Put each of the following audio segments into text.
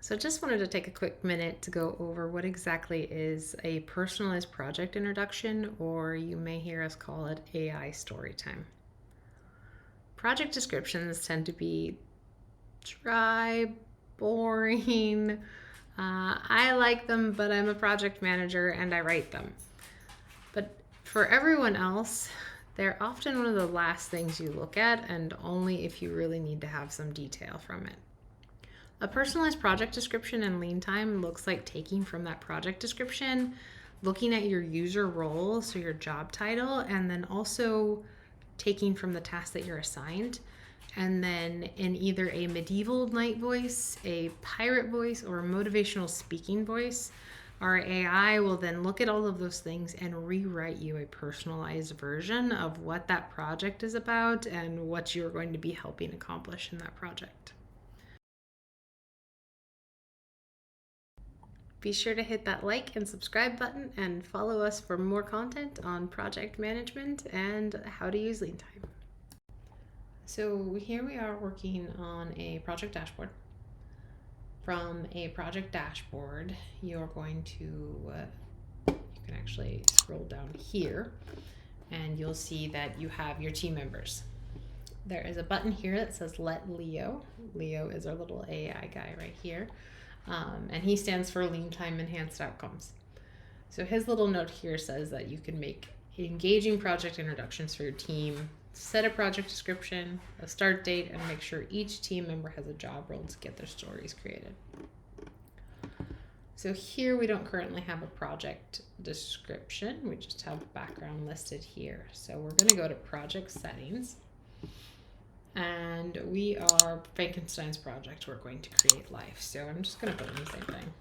So just wanted to take a quick minute to go over what exactly is a personalized project introduction, or you may hear us call it AI story time. Project descriptions tend to be dry, boring. I like them, but I'm a project manager and I write them. But for everyone else, they're often one of the last things you look at, and only if you really need to have some detail from it. A personalized project description in Leantime looks like taking from that project description, looking at your user role, so your job title, and then also taking from the task that you're assigned. And then in either a medieval knight voice, a pirate voice, or a motivational speaking voice, our AI will then look at all of those things and rewrite you a personalized version of what that project is about and what you're going to be helping accomplish in that project. Be sure to hit that like and subscribe button and follow us for more content on project management and how to use Leantime. So here we are working on a project dashboard. From a project dashboard, you're going to, you can actually scroll down here and you'll see that you have your team members. There is a button here that says Let Leo. Leo is our little AI guy right here. And he stands for Leantime Enhanced Outcomes. So his little note here says that you can make engaging project introductions for your team, set a project description, a start date, and make sure each team member has a job role to get their stories created. So here we don't currently have a project description. We just have background listed here. So we're going to go to project settings. And we are Frankenstein's project. We're going to create life. So I'm just going to put in the same thing.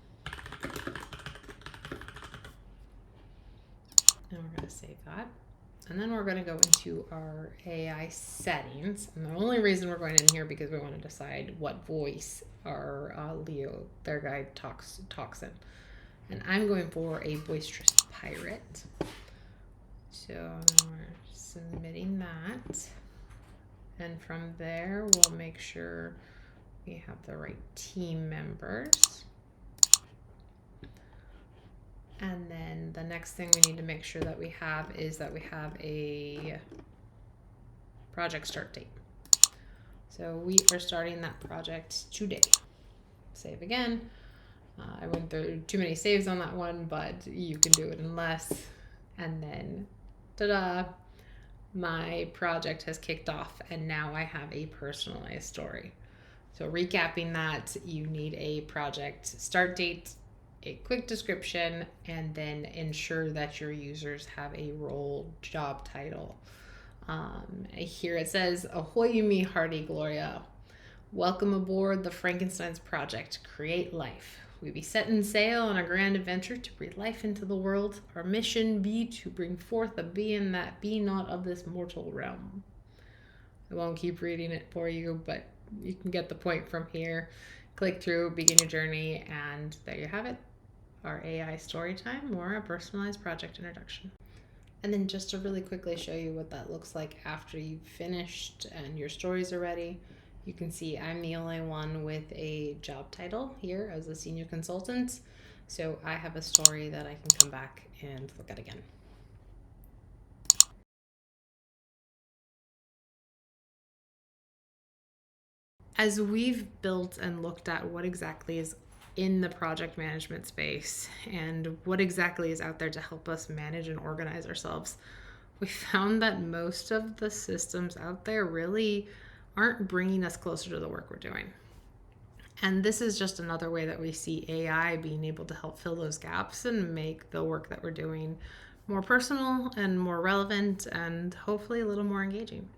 And we're going to save that. And then we're going to go into our AI settings. And the only reason we're going in here because we want to decide what voice our Leo, their guy, talks in. And I'm going for a boisterous pirate. So we're submitting that. And from there, we'll make sure we have the right team members. And then the next thing we need to make sure that we have is that we have a project start date. So we are starting that project today. Save again. I went through too many saves on that one, but you can do it in less. And then, ta-da! My project has kicked off and now I have a personalized story. So recapping that, you need a project start date, a quick description, and then ensure that your users have a role job title. Here it says, "Ahoy me hearty Gloria. Welcome aboard the Frankenstein's project, create life. We be setting sail on a grand adventure to breathe life into the world. Our mission be to bring forth a being that be not of this mortal realm." I won't keep reading it for you, but you can get the point from here. Click through, begin your journey, and there you have it. Our AI story time or a personalized project introduction. And then just to really quickly show you what that looks like after you've finished and your stories are ready. You can see I'm the only one with a job title here as a senior consultant. So I have a story that I can come back and look at again. As we've built and looked at what exactly is in the project management space and what exactly is out there to help us manage and organize ourselves, we found that most of the systems out there really aren't bringing us closer to the work we're doing. And this is just another way that we see AI being able to help fill those gaps and make the work that we're doing more personal and more relevant and hopefully a little more engaging.